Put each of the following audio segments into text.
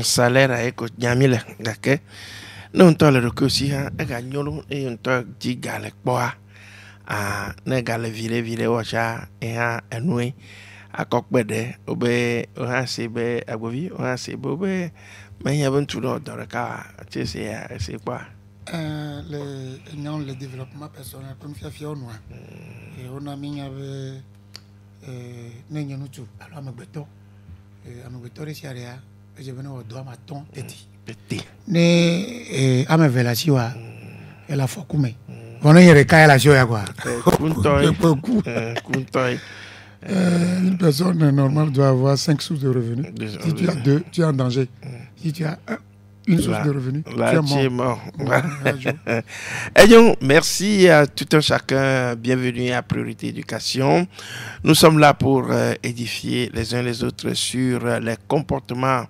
salaire à écouter Yamile, d'accord? Nous t'en le recul aussi, hein, et gagnons et on t'a dit galek bois, ah, ne galek vile wacha, et un noué, à cockbede, obé, on a sebe, à bovi, on a sebe, obé, mais il y a un tout dans le cas, tu sais, c'est quoi? Le développement personnel, comme fait fier au noir. Et on a mis avec Nenyanutu, alors à Magbeto, les Siaria, je venais au doigt ma ton petit. Ne à ma velation, elle a focumé. On a eu le cas à la joie, quoi. Une personne normale doit avoir 5 sources de revenus. Si tu as 2, tu es en danger. Si tu as une source de revenus, tu es mort. Et donc, merci à tout un chacun. Bienvenue à Priorité Éducation. Nous sommes là pour édifier les uns les autres sur les comportements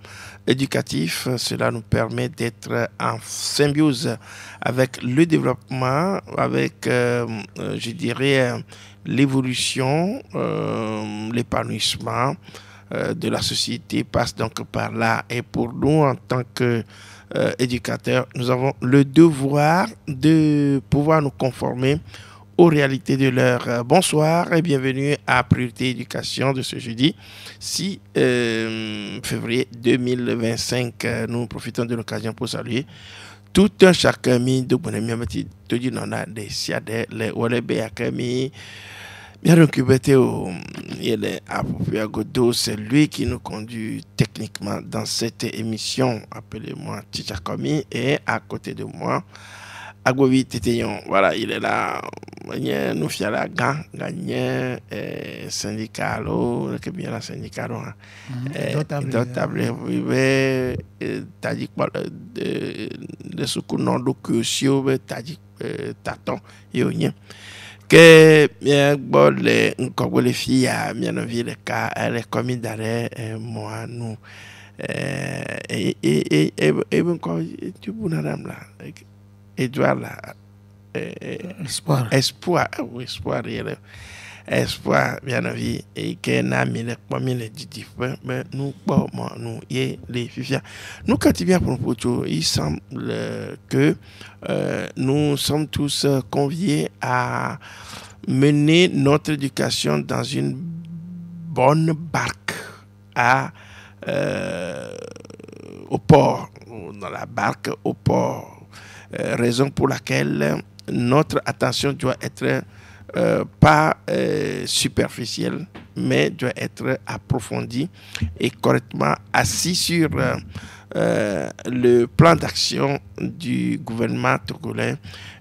éducatifs. Cela nous permet d'être en symbiose avec le développement, avec, je dirais, l'évolution, l'épanouissement de la société passe donc par là. Et pour nous, en tant qu'éducateurs, nous avons le devoir de pouvoir nous conformer aux réalités de l'heure. Bonsoir et bienvenue à Priorité Éducation de ce jeudi 6 février 2025. Nous profitons de l'occasion pour saluer tout un chacun mis de bonne amitié. Tout dit non a des siades les olébé akami. Bien récupéré il est approprié à Godot, c'est lui qui nous conduit techniquement dans cette émission. Appelez-moi Tchakomi et à côté de moi, Agbovi Tétéyon. Voilà, il est là. Nous fions la gagne syndicat, que bien la syndicat. Dotable. Oui, t'as dit quoi de ce qu'on a de t'as dit taton, et que bien bon les filles à bien envie le cas les commis d'arrêt moi nous et quand tu peux madame là Edouard là espoir bien envie et que n'a mis les commis les dit mais nous bon nous et les filles nous quand il vient pour tout il semble que nous sommes tous conviés à mener notre éducation dans une bonne barque au port, dans la barque au port. Raison pour laquelle notre attention doit être pas superficielle, mais doit être approfondie et correctement assis sur le plan d'action du gouvernement togolais.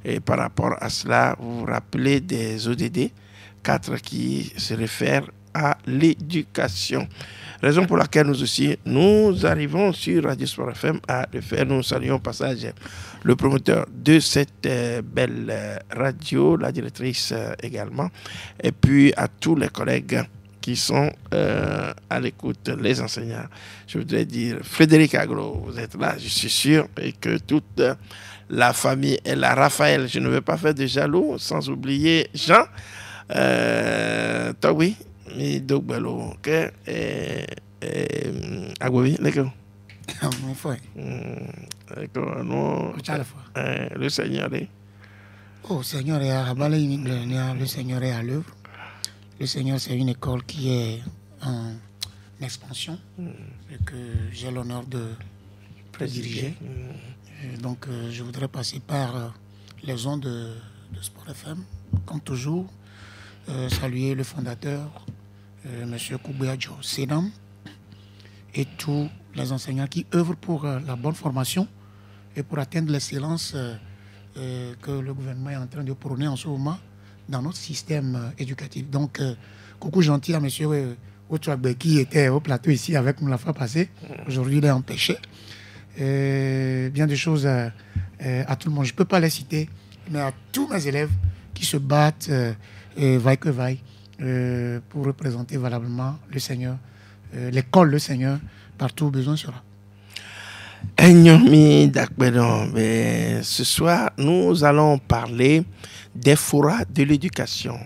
Et par rapport à cela, vous vous rappelez des ODD 4 qui se réfèrent à l'éducation. Raison pour laquelle nous aussi, nous arrivons sur Radio Sport FM à le faire. Nous saluons au passage le promoteur de cette belle radio, la directrice également, et puis à tous les collègues qui sont à l'écoute, les enseignants. Je voudrais dire, Frédéric Agro, vous êtes là, je suis sûr, et que toute la famille et la Raphaël, je ne veux pas faire de jaloux, sans oublier Jean, toi oui, mais donc bello, ok, Agouvi, d'accord. Le Seigneur est. Oh, Seigneur est à le Seigneur est à l'œuvre. Le Seigneur, c'est une école qui est en expansion et que j'ai l'honneur de diriger. Donc, je voudrais passer par les ondes de Sport FM, comme toujours, saluer le fondateur, M. Koubouadjo Sédam, et tous les enseignants qui œuvrent pour la bonne formation et pour atteindre l'excellence que le gouvernement est en train de prôner en ce moment dans notre système éducatif. Donc, coucou gentil à M. Otouagbe qui était au plateau ici avec nous la fois passée. Aujourd'hui, il est empêché. Bien des choses à tout le monde. Je ne peux pas les citer, mais à tous mes élèves qui se battent, vaille que vaille, pour représenter valablement le Seigneur, l'école Le Seigneur, partout où besoin sera. Ce soir, nous allons parler des forats de l'éducation.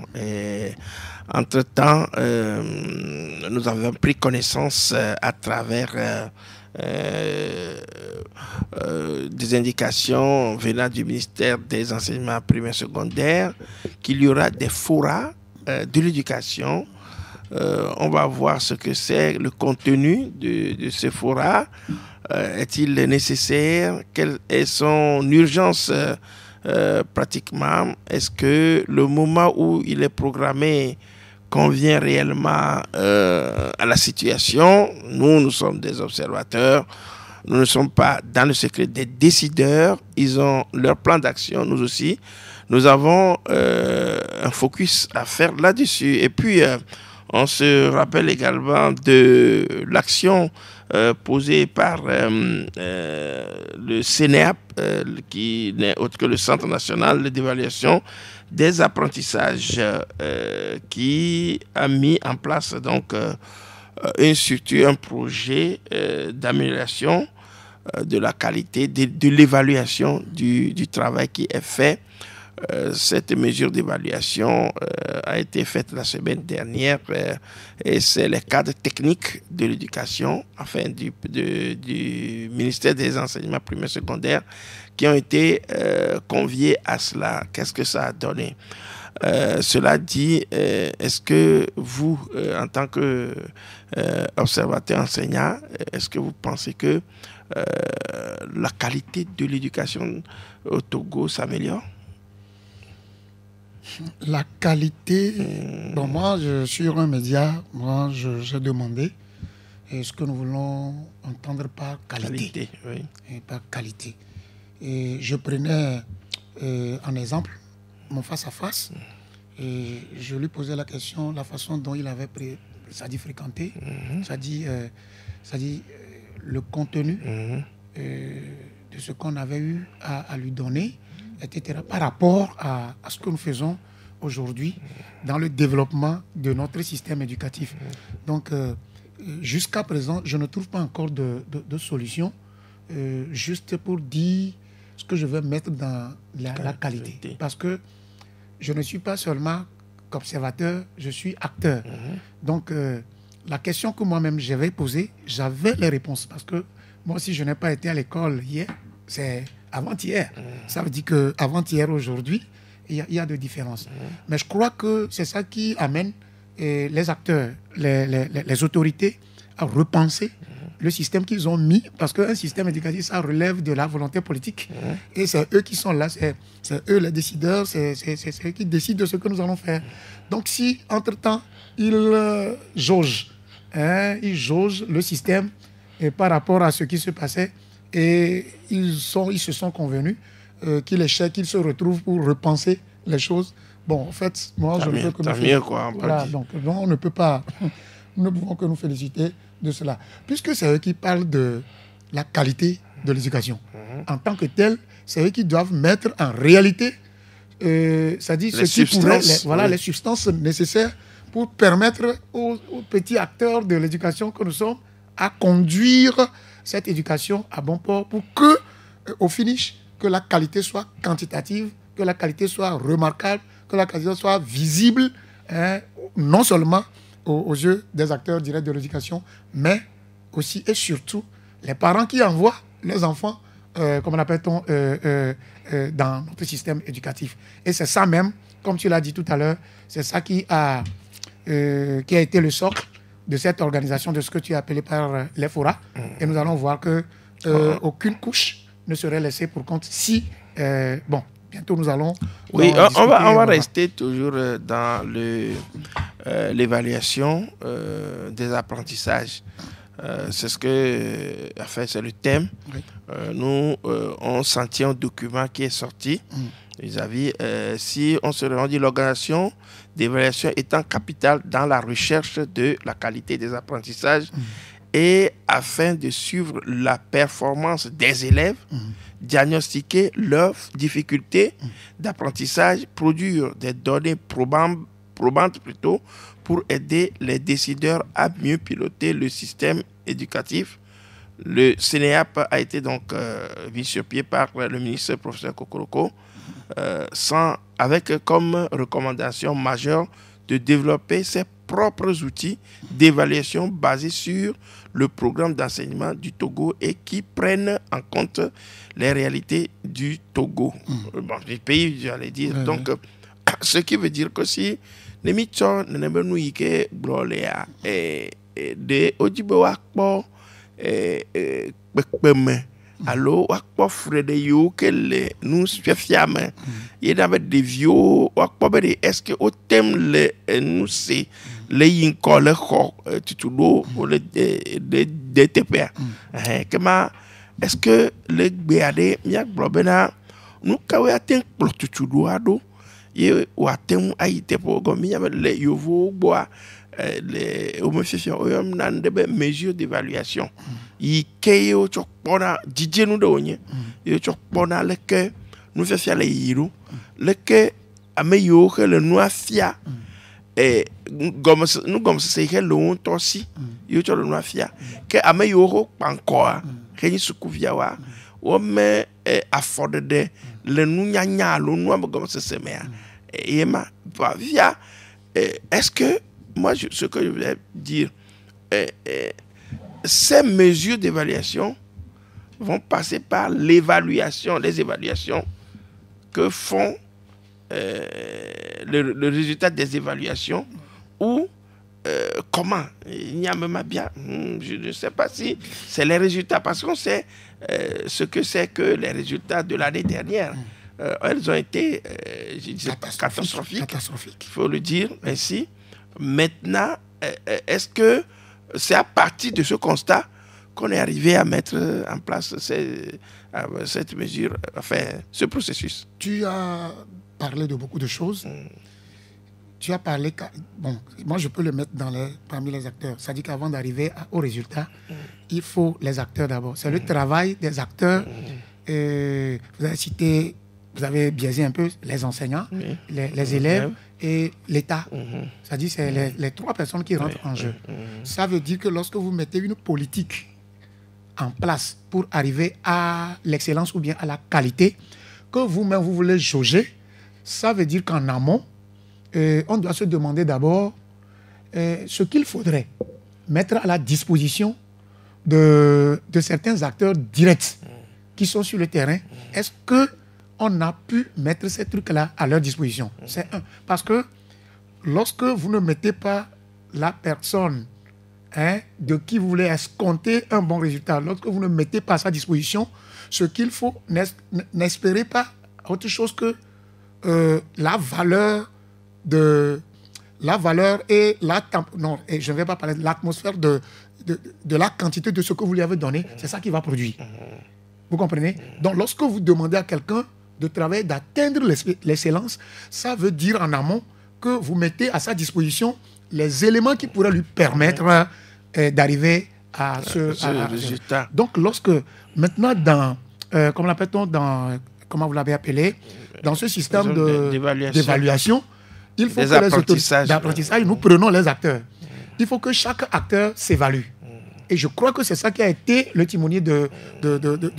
Entre-temps, nous avons pris connaissance à travers des indications venant du ministère des enseignements primaires secondaires qu'il y aura des forats de l'éducation. On va voir ce que c'est, le contenu de ce fora. Est-il nécessaire? Quelle est son urgence pratiquement? Est-ce que le moment où il est programmé convient réellement à la situation? Nous sommes des observateurs. Nous ne sommes pas dans le secret des décideurs. Ils ont leur plan d'action, nous aussi. Nous avons un focus à faire là-dessus. Et puis, on se rappelle également de l'action posée par le CNEAP, qui n'est autre que le Centre national d'évaluation des apprentissages, qui a mis en place donc une structure, un projet d'amélioration de la qualité, de l'évaluation du travail qui est fait. Cette mesure d'évaluation a été faite la semaine dernière et c'est les cadres techniques de l'éducation, enfin du ministère des enseignements primaires secondaires, qui ont été conviés à cela. Qu'est-ce que ça a donné? Cela dit, est-ce que vous, en tant qu'observateur enseignant, est-ce que vous pensez que la qualité de l'éducation au Togo s'améliore? La qualité, bon, moi, sur un média, moi, j'ai demandé ce que nous voulons entendre par qualité. Oui. Et par qualité. Et je prenais en exemple mon face-à-face et je lui posais la question, la façon dont il avait fréquenté, le contenu de ce qu'on avait eu à lui donner, etc., par rapport à ce que nous faisons aujourd'hui dans le développement de notre système éducatif. Donc, jusqu'à présent, je ne trouve pas encore de solution, juste pour dire ce que je veux mettre dans la qualité. Parce que je ne suis pas seulement qu'observateur, je suis acteur. Donc, la question que moi-même j'avais posée, j'avais les réponses. Parce que moi aussi, je n'ai pas été à l'école hier, c'est avant-hier. Ça veut dire qu'avant-hier, aujourd'hui, il y a de différences. Mais je crois que c'est ça qui amène les acteurs, les autorités à repenser le système qu'ils ont mis, parce qu'un système éducatif, ça relève de la volonté politique. Et c'est eux qui sont là, c'est eux les décideurs, c'est eux qui décident de ce que nous allons faire. Donc si, entre-temps, ils jaugent le système par rapport à ce qui se passait, et ils se sont convenus qu'il est cher qu'ils se retrouvent pour repenser les choses. Bon, en fait, moi, je ne peux que nous féliciter. Voilà, donc, on ne peut pas, nous ne pouvons que nous féliciter de cela. Puisque c'est eux qui parlent de la qualité de l'éducation. En tant que tel, c'est eux qui doivent mettre en réalité, c'est-à-dire les substances nécessaires pour permettre aux petits acteurs de l'éducation que nous sommes à conduire cette éducation à bon port pour que, au finish, que la qualité soit quantitative, que la qualité soit remarquable, que la qualité soit visible, non seulement aux yeux des acteurs directs de l'éducation, mais aussi et surtout les parents qui envoient leurs enfants, comment l'appelle-t-on, dans notre système éducatif. Et c'est ça même, comme tu l'as dit tout à l'heure, c'est ça qui a été le socle de cette organisation, de ce que tu as appelé par les forats. Et nous allons voir que aucune couche ne serait laissée pour compte si, bientôt nous allons... Oui, on va rester toujours dans l'évaluation des apprentissages. C'est ce que, c'est le thème. Oui. Nous, on sentit un document qui est sorti vis-à-vis, si on se rendit l'organisation d'évaluation étant capitale dans la recherche de la qualité des apprentissages et afin de suivre la performance des élèves, diagnostiquer leurs difficultés d'apprentissage, produire des données probantes pour aider les décideurs à mieux piloter le système éducatif. Le CNEAP a été donc mis sur pied par le ministre professeur Kokoroko, avec comme recommandation majeure de développer ses propres outils d'évaluation basés sur le programme d'enseignement du Togo et qui prennent en compte les réalités du Togo, bon, du pays, j'allais dire. Donc, ce qui veut dire que si les mitons ne nous y que bloléa et de Ojibo alors wakpo frede yo kele nous fiame il avait des vieux wakpo be est-ce que au thème le nous c'est le yinko le kho titudo le de TPA comment est-ce que le gbeade miak blobena nous kawe aten klo titudo ado ye watem ayite po go mi le yovo boa les homosexuels ont des mesures d'évaluation. Ils ont des mesures d'évaluation. Nous faisons les héros. Les que améliorent le noafia. Et nous comme c'est que le on aussi. Ils ont le noafia. Que améliorent encore. Que nous souviens ou mais affordé le nous nyanya le nous comme c'est mais et ma via est-ce que moi, ce que je voulais dire, ces mesures d'évaluation vont passer par l'évaluation, les évaluations que font le résultat des évaluations ou comment il y a même bien, je ne sais pas si c'est les résultats, parce qu'on sait ce que c'est que les résultats de l'année dernière. Elles ont été catastrophiques, il faut le dire ainsi. Maintenant, est-ce que c'est à partir de ce constat qu'on est arrivé à mettre en place cette mesure, enfin, ce processus? Tu as parlé de beaucoup de choses. Tu as parlé... Bon, moi, je peux le mettre parmi les acteurs. C'est-à-dire qu'avant d'arriver au résultat, il faut les acteurs d'abord. C'est le travail des acteurs. Vous avez cité... Vous avez biaisé un peu les enseignants, les élèves et l'État. C'est-à-dire que c'est les trois personnes qui rentrent en jeu. Ça veut dire que lorsque vous mettez une politique en place pour arriver à l'excellence ou bien à la qualité, que vous-même vous voulez jauger, ça veut dire qu'en amont, on doit se demander d'abord ce qu'il faudrait mettre à la disposition de certains acteurs directs qui sont sur le terrain. Est-ce que on a pu mettre ces trucs-là à leur disposition? C'est un. Parce que lorsque vous ne mettez pas la personne de qui vous voulez escompter un bon résultat, lorsque vous ne mettez pas à sa disposition, ce qu'il faut, n'espérez pas autre chose que la valeur et non, et je ne vais pas parler de l'atmosphère de la quantité de ce que vous lui avez donné. C'est ça qui va produire. Vous comprenez? Donc, lorsque vous demandez à quelqu'un de travailler, d'atteindre l'excellence, ça veut dire en amont que vous mettez à sa disposition les éléments qui pourraient lui permettre d'arriver à ce résultat. Donc, lorsque maintenant, comment vous l'avez appelé, dans ce système d'évaluation, il faut que les autorités d'apprentissage, nous prenons les acteurs. Il faut que chaque acteur s'évalue. Et je crois que c'est ça qui a été le timonier de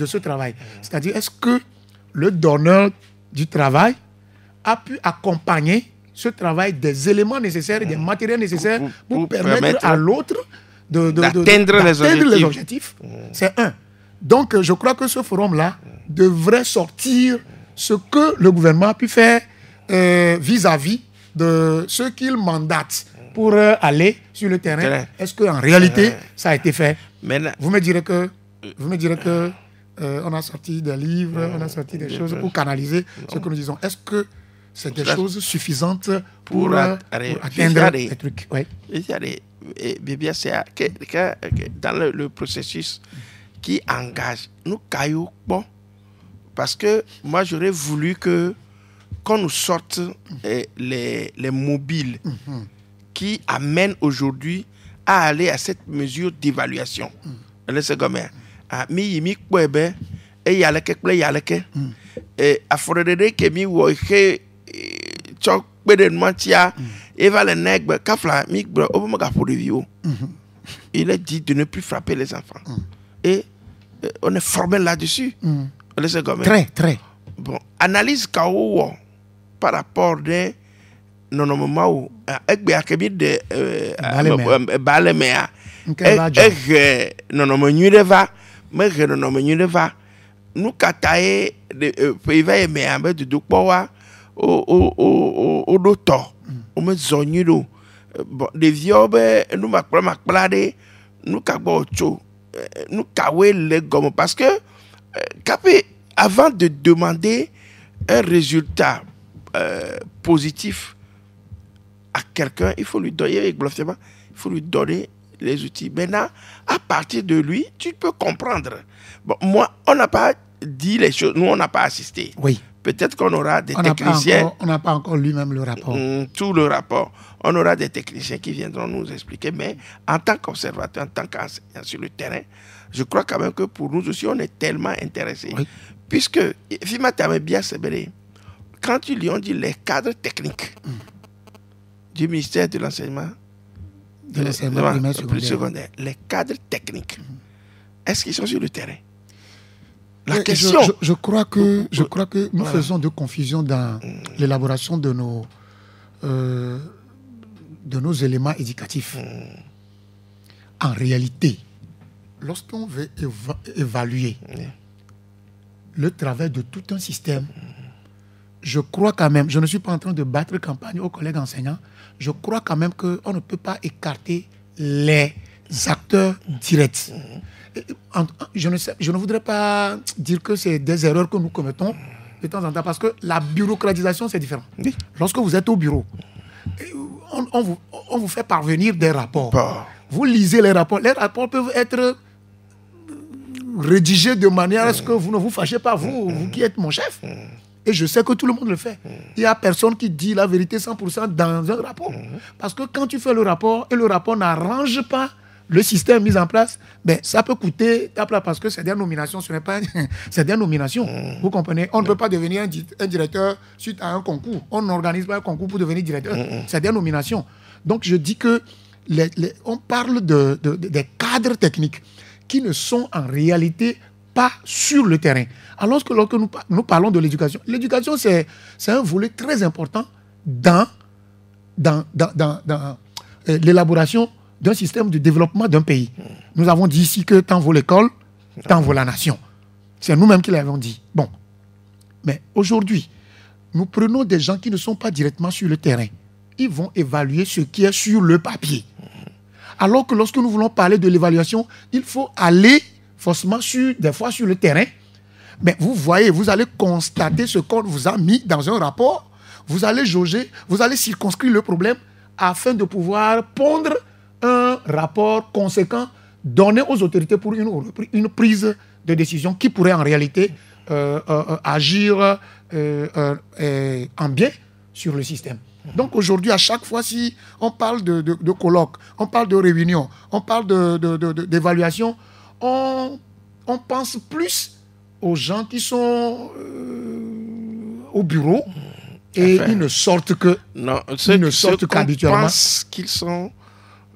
ce travail. C'est-à-dire, est-ce que le donneur du travail a pu accompagner ce travail des éléments nécessaires et des matériels nécessaires pour permettre à l'autre d'atteindre les objectifs? C'est un. Donc, je crois que ce forum-là devrait sortir ce que le gouvernement a pu faire vis-à-vis de ceux qu'il mandate pour aller sur le terrain. Est-ce qu'en réalité, ça a été fait? Vous me direz que on a sorti des livres, on a sorti des choses pour canaliser ce que nous disons. Est-ce que c'est des choses suffisantes pour atteindre les trucs? Oui. Dans le processus qui engage, nous caillons bon. Parce que moi, j'aurais voulu qu'on nous sorte les mobiles qui amènent aujourd'hui à aller à cette mesure d'évaluation. C'est comme ça. Mi kwebe e yaleke kple yaleke afrodede ke mi wo ke chok pede mantia e va le negbe kafla mi gbo obo ga pour review. Il a dit de ne plus frapper les enfants. Et on est formé là-dessus. C'est comme très bon, analyse KO par rapport de non non mau egbe akebi de balemea non non nyure va me non non nyure va nous katae de peiva me ambe de dokpowa o docteur o me zonyiro de viobe nous makplade nous kagbo cho nous kawe le gomme parce que avant de demander un résultat positif à quelqu'un, il faut lui donner, les outils. Maintenant, à partir de lui, tu peux comprendre. Bon, moi, on n'a pas dit les choses, nous, on n'a pas assisté. Oui. Peut-être qu'on aura des techniciens. On n'a pas encore lui-même le rapport. Tout le rapport. On aura des techniciens qui viendront nous expliquer. Mais en tant qu'observateur, en tant qu'enseignant sur le terrain, je crois quand même que pour nous aussi, on est tellement intéressés. Oui. Puisque, Fima t'avait bien séparé. Quand tu lui as dit les cadres techniques du ministère de l'enseignement secondaire, les cadres techniques, est-ce qu'ils sont sur le terrain? La question. Je crois que nous faisons de confusion dans l'élaboration de nos éléments éducatifs. En réalité, lorsqu'on veut évaluer le travail de tout un système, je crois quand même, je ne suis pas en train de battre campagne aux collègues enseignants, je crois quand même qu'on ne peut pas écarter les acteurs directs. Je ne voudrais pas dire que c'est des erreurs que nous commettons de temps en temps, parce que la bureaucratisation, c'est différent. Oui. Lorsque vous êtes au bureau, on vous fait parvenir des rapports. Vous lisez les rapports. Les rapports peuvent être rédigés de manière à ce que vous ne vous fâchez pas, vous qui êtes mon chef. Et je sais que tout le monde le fait. Il n'y a personne qui dit la vérité 100% dans un rapport. Parce que quand tu fais le rapport et le rapport n'arrange pas le système mis en place, ben, ça peut coûter ta place parce que c'est des nominations, ce n'est pas c'est des nominations. Vous comprenez? On ne peut pas devenir un directeur suite à un concours. On n'organise pas un concours pour devenir directeur. C'est des nominations. Donc je dis que on parle des cadres techniques qui ne sont en réalité pas sur le terrain. Alors que lorsque nous parlons de l'éducation, l'éducation c'est un volet très important dans l'élaboration d'un système de développement d'un pays. Nous avons dit ici que tant vaut l'école, tant vaut la nation. C'est nous-mêmes qui l'avons dit. Bon. Mais aujourd'hui, nous prenons des gens qui ne sont pas directement sur le terrain. Ils vont évaluer ce qui est sur le papier. Alors que lorsque nous voulons parler de l'évaluation, il faut aller forcément des fois sur le terrain. Mais vous voyez, vous allez constater ce qu'on vous a mis dans un rapport. Vous allez jauger, vous allez circonscrire le problème afin de pouvoir pondre un rapport conséquent donné aux autorités pour une prise de décision qui pourrait en réalité agir en bien sur le système. Donc aujourd'hui, à chaque fois, si on parle de colloques, on parle de réunions, on parle d'évaluation, on pense plus aux gens qui sont au bureau et ils ne sortent que qu'habituellement. On pense qu'ils sont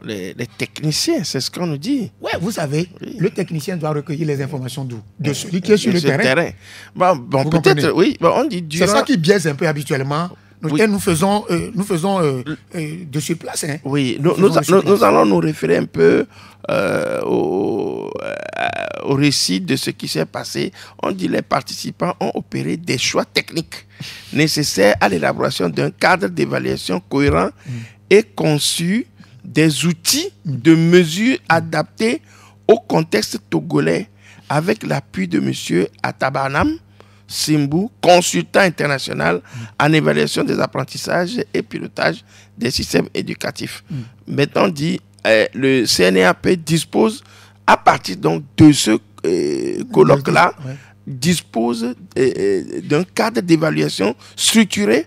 les techniciens, c'est ce qu'on nous dit. Oui, vous savez, le technicien doit recueillir les informations d'où? De celui qui est sur le terrain. Bon peut-être, oui. Bon, on dit c'est ça qui biaise un peu habituellement. Oui. Et nous faisons de sur place. Hein. Oui, nous allons nous référer un peu au récit de ce qui s'est passé. On dit que les participants ont opéré des choix techniques nécessaires à l'élaboration d'un cadre d'évaluation cohérent et conçu des outils de mesure adaptés au contexte togolais avec l'appui de M. Atabarnam Simbou, consultant international en évaluation des apprentissages et pilotage des systèmes éducatifs. Maintenant, on dit le CNEAP dispose, à partir donc de ce colloque-là, dispose d'un cadre d'évaluation structuré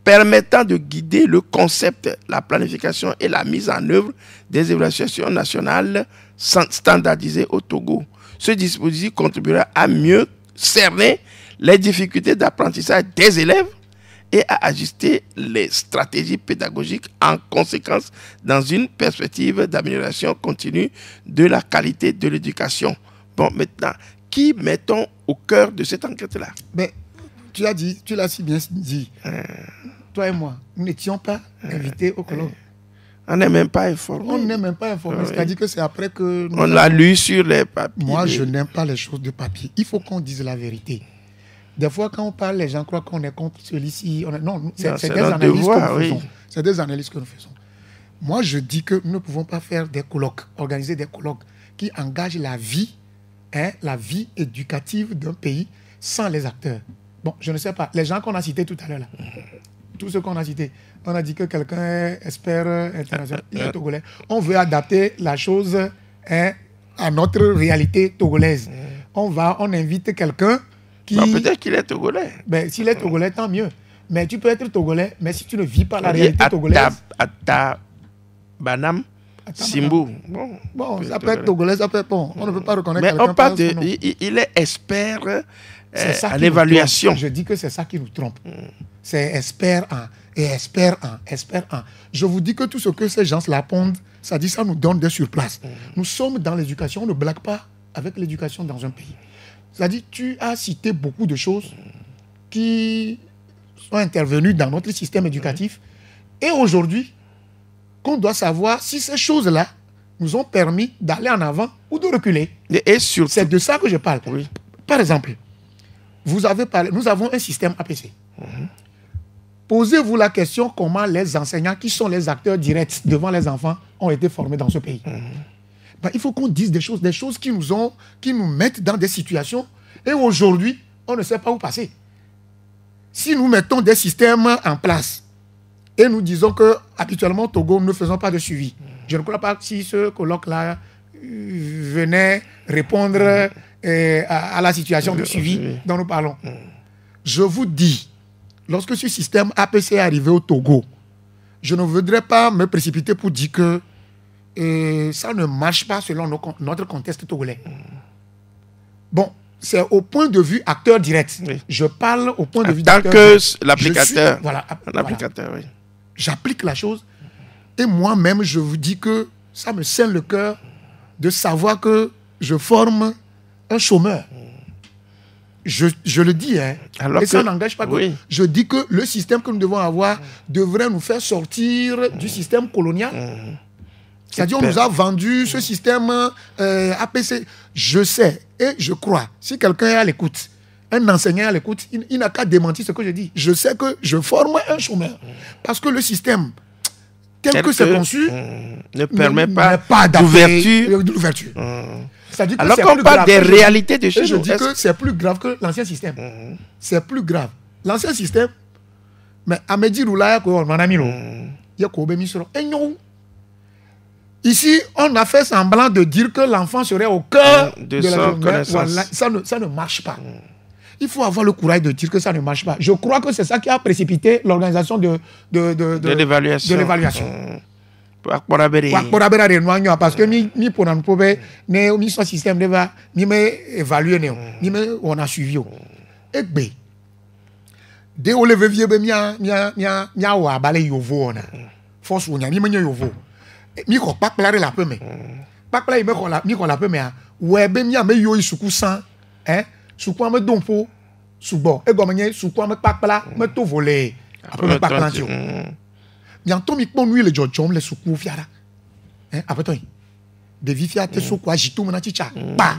permettant de guider le concept, la planification et la mise en œuvre des évaluations nationales standardisées au Togo. Ce dispositif contribuera à mieux cerner les difficultés d'apprentissage des élèves et à ajuster les stratégies pédagogiques en conséquence dans une perspective d'amélioration continue de la qualité de l'éducation. Bon, maintenant, qui mettons au cœur de cette enquête-là? Mais tu l'as si bien dit. toi et moi, nous n'étions pas invités au colloque. On n'est même pas informé. On n'est même pas informé. C'est-à-dire que c'est après que... On l'a lu sur les papiers. Moi, je n'aime pas les choses de papier. Il faut qu'on dise la vérité. Des fois, quand on parle, les gens croient qu'on est contre celui-ci. Non, c'est des analyses que nous faisons. C'est des analyses que nous faisons. Moi, je dis que nous ne pouvons pas faire des colloques, organiser des colloques qui engagent la vie éducative d'un pays sans les acteurs. Bon, je ne sais pas. Les gens qu'on a cités tout à l'heure, là, tous ceux qu'on a cités, on a dit que quelqu'un est expert international, il est togolais. On veut adapter la chose à notre réalité togolaise. On invite quelqu'un qui... Non, peut-être qu'il est togolais. Ben, s'il est togolais, tant mieux. Mais tu peux être togolais, mais si tu ne vis pas la réalité togolaise... Banam, Simbu. Bon, ça peut être togolais, ça peut être bon. On ne peut pas reconnaître quelqu'un. Mais on parle il est expert à l'évaluation. Je dis que c'est ça qui nous trompe. C'est expert en, et expert en. Je vous dis que tout ce que ces gens-là pondent, ça dit ça nous donne des surplaces. Nous sommes dans l'éducation, on ne blague pas avec l'éducation dans un pays. C'est-à-dire, tu as cité beaucoup de choses qui sont intervenues dans notre système éducatif. Et aujourd'hui, qu'on doit savoir si ces choses-là nous ont permis d'aller en avant ou de reculer. Et surtout, c'est de ça que je parle. Oui. Par exemple, vous avez parlé, nous avons un système APC. Posez-vous la question comment les enseignants, qui sont les acteurs directs devant les enfants, ont été formés dans ce pays. Ben, il faut qu'on dise des choses qui nous mettent dans des situations. Et aujourd'hui, on ne sait pas où passer. Si nous mettons des systèmes en place, et nous disons que habituellement au Togo, nous ne faisons pas de suivi. Je ne crois pas que si ce colloque-là venait répondre à la situation de suivi dont nous parlons. Je vous dis, lorsque ce système APC est arrivé au Togo, je ne voudrais pas me précipiter pour dire que ça ne marche pas selon notre contexte togolais. Bon, c'est au point de vue acteur direct. Oui. Je parle au point de vue d'acteur direct. Tant que l'applicateur. Voilà. Oui. J'applique la chose et moi-même, je vous dis que ça me scelle le cœur de savoir que je forme un chômeur. Je le dis, hein. Alors et ça n'engage pas que... Je dis que le système que nous devons avoir devrait nous faire sortir du système colonial. C'est-à-dire, on nous a vendu ce système APC. Je sais et je crois, si quelqu'un est à l'écoute, un enseignant à l'écoute, il n'a qu'à démentir ce que je dis. Je sais que je forme un chômeur. Parce que le système, tel que c'est conçu, ne permet pas d'ouverture. Alors qu'on parle des réalités de chez nous. Je dis que c'est plus grave que l'ancien système. C'est plus grave. L'ancien système, mais Amédi Roulaya, mon ami, ici, on a fait semblant de dire que l'enfant serait au cœur de la connaissance. Ça ne marche pas. Il faut avoir le courage de dire que ça ne marche pas. Je crois que c'est ça qui a précipité l'organisation de l'évaluation. Parce que ni pour nous pouvons ni son système de va ni évaluer ni on a suivi. Et b de o lever vieux mia wa balé yovo na force wonya ni menye yovo mi ko pakla la peu mais pakla il me ko la mi ko la peu mais we be mia me yo isuku san suku ame dompo subo e gomenye suku ame pakla me to voler après me pakla ti o bientôt mi pon nuit le jojom le suku fiara après toi de vifia te suku ajitu mena chicha ba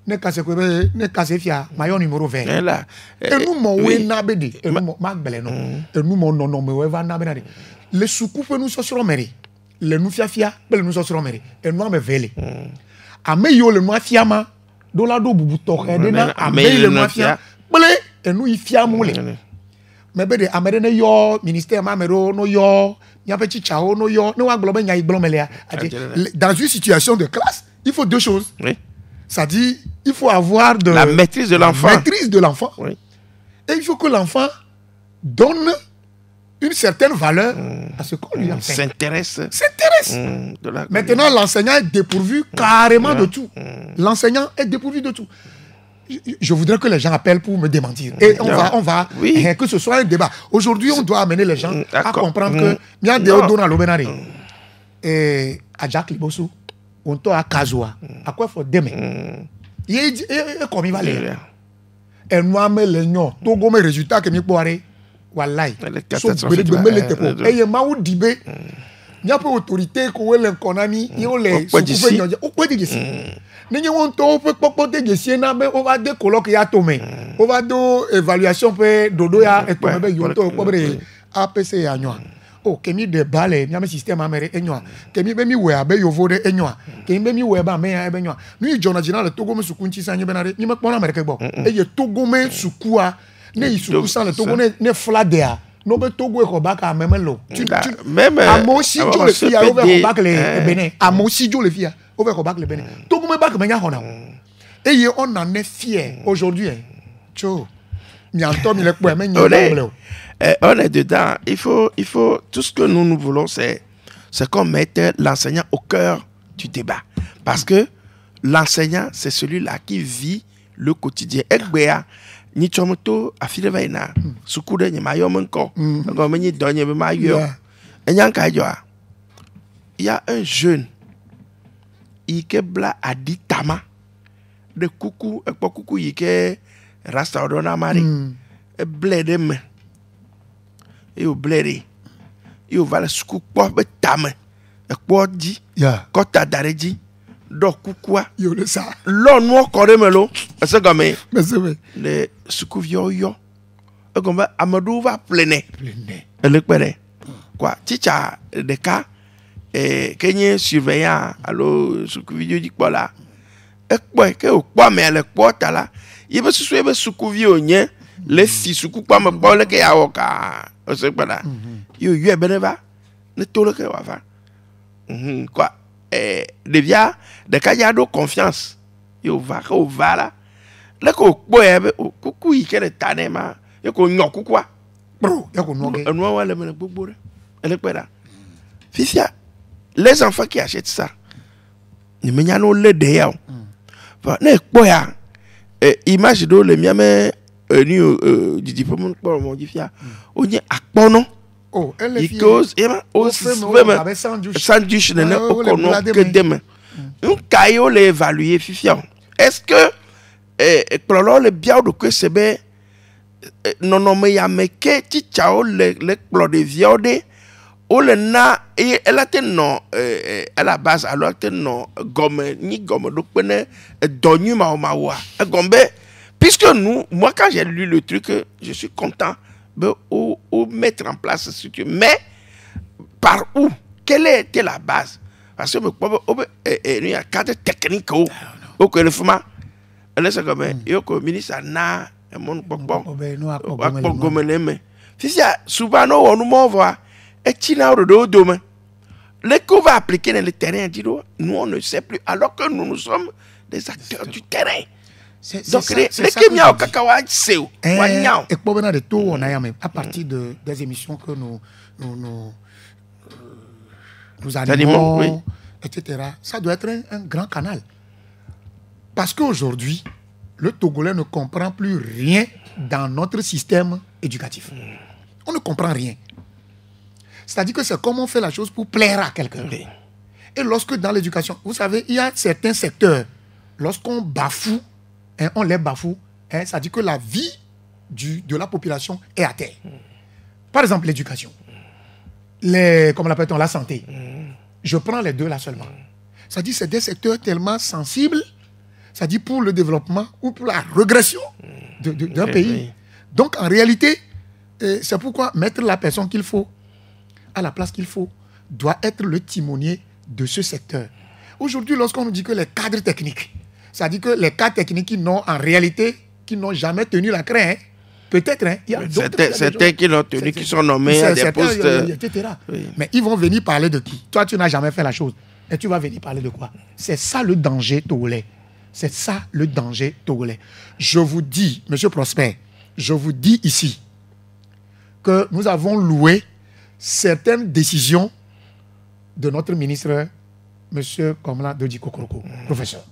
ne kase ko ne kase fia mayo numéro 20 là et nous mo we na bede et nous mo magbele no et nous mo no me we va na bede le suku pe nous so soro mere le nous fia pe nous so soro mere et nous me vele ame yo le nous fiama do la do bubu to de na ame le nous fia ble et nous ifia mo le mais bede amere ne yo ministère ma mero no yo nya pe chichao no yo ne wa globe nya iglomele dans une situation de classe il faut deux choses. Oui. Ça dit, il faut avoir la maîtrise de l'enfant. Maîtrise de l'enfant. Oui. Et il faut que l'enfant donne une certaine valeur à ce qu'on lui enseigne. S'intéresse. Maintenant, l'enseignant est dépourvu carrément de tout. L'enseignant est dépourvu de tout. Je voudrais que les gens appellent pour me démentir. Et on va que ce soit un débat. Aujourd'hui, on doit amener les gens à comprendre que il y a des odons à l'Obenari. Et à Jacques Libossou. On t'a à Kazoa. À quoi faut demain? Il comme il va aller. Et moi, mais les gens, tout comme résultat que mi poire. Wallahi. Elle est So catastrophique, bele là. bele te ko. E ye ma wo dibe. Nya pe autorité ko le konani, yo le Okwe d'ici. o ko d'ici. Ni won to pe popo te d'ici na be o va de colloque ya to me. O va do évaluation pe dodo ya e to me be yo to ko bre APC ya nyoa. Oh, kemi de bale, nyame système amere enyoa. Kemi be mi we abe yo vode enyoa. Kemi be mi we ba me ya ebe enyoa. Nu jona jina le Togo me sukunchi sa nyebe na re. Ni me pona America gbo. E ye Togo me sukua. Ne isuku sa le Togo ne fladea. No be Togo e ko ba ka meme lo. Même Amo si jo le fia over ko ba le Benin. Amo si jo le fia over ko ba le Benin. Togo me ba ka menya hona. Et ye on en est fier aujourd'hui. Cho. Mi anto mi le po me nyi on est dedans. Il faut, tout ce que nous voulons, c'est qu'on mette l'enseignant au cœur du débat. Parce que l'enseignant, c'est celui-là qui vit le quotidien. Ekbea, ni chomoto afile vaina, sukude ni mayo menko, ngomeni donye be mayo. Enyanka joa. Il y a un jeune, Ikebla Aditama, de coucou, ekpo coucou yike rasta odona mari, bledem. Et au bléré, et au val scoop, tame, et quoi dit, quand t'as d'arrêt, do quoi, yo le ça, l'on noir coremelo, c'est comme mais c'est vrai, les scouvio yo, et comme Amadou va pleiner, et le père, quoi, ticha, des cas, et Kenyan surveillant, alors, scouvio dit quoi là, et quoi, que quoi, mais le quoi t'as là, il veut se soulever scouvio, nien, les filles scoop pas me parler qu'il y a au cas. C'est pas là. Yo beneva ne tole que wa fa. Quoi devia de ka ya do confiance. Yo va ko va là. Le ko boye kuku yi kele tanema. Yo ko nyoku kwa. Bro, yo ko noge. No wa le me gbogbo re. Elle est là. Fifia les enfants qui achètent ça. Ni me nyano le de ya. Ne boya image do le miame ni du diplôme pour mon difia onye akpono oh elle est because ema o même sandwich ne o kono que demain un caillou le évaluer fifia est-ce que plolo le bien de que c'est ben non non mais ya meke ti chao le plo de viande o le na et elle a non à la base alors que non gomme ni gomme do pene donu ma wa gombe. Puisque nous, moi quand j'ai lu le truc, je suis content de mettre en place ce truc. Mais par où? Quelle était la base? Parce que il y a un cadre technique au que le fuma. Elle est comme le ministre na mon bon. Souvent on nous m'envoie et tina au domaine. Les qu'on va appliquer dans le terrain, nous on ne sait plus, alors que nous sommes des acteurs du terrain. Donc, les Kémiens au cacahuète, c'est où? Et pour venir de tout, on a à partir des émissions que nous animons, oui. Etc. Ça doit être un grand canal. Parce qu'aujourd'hui, le Togolais ne comprend plus rien dans notre système éducatif. On ne comprend rien. C'est-à-dire que c'est comme on fait la chose pour plaire à quelqu'un. Oui. Et lorsque dans l'éducation, vous savez, il y a certains secteurs, lorsqu'on bafoue, on les bafoue, ça dit que la vie de la population est à terre. Par exemple, l'éducation. Comment l'appelle-t-on? La santé. Je prends les deux là seulement. Ça dit que c'est des secteurs tellement sensibles, ça dit pour le développement ou pour la régression d'un pays. Donc, en réalité, c'est pourquoi mettre la personne qu'il faut à la place qu'il faut doit être le timonier de ce secteur. Aujourd'hui, lorsqu'on nous dit que les cadres techniques, ça dit que les cadres techniques qui n'ont en réalité, qui n'ont jamais tenu la crainte, peut-être, il y a d'autres. Certains qui l'ont tenu, qui sont nommés à des postes. Etc. Oui. Mais ils vont venir parler de qui? Toi, tu n'as jamais fait la chose. Et tu vas venir parler de quoi? C'est ça le danger togolais. C'est ça le danger togolais. Je vous dis, Monsieur Prosper, je vous dis ici que nous avons loué certaines décisions de notre ministre, Monsieur Komla Dodi Kokoroko, professeur.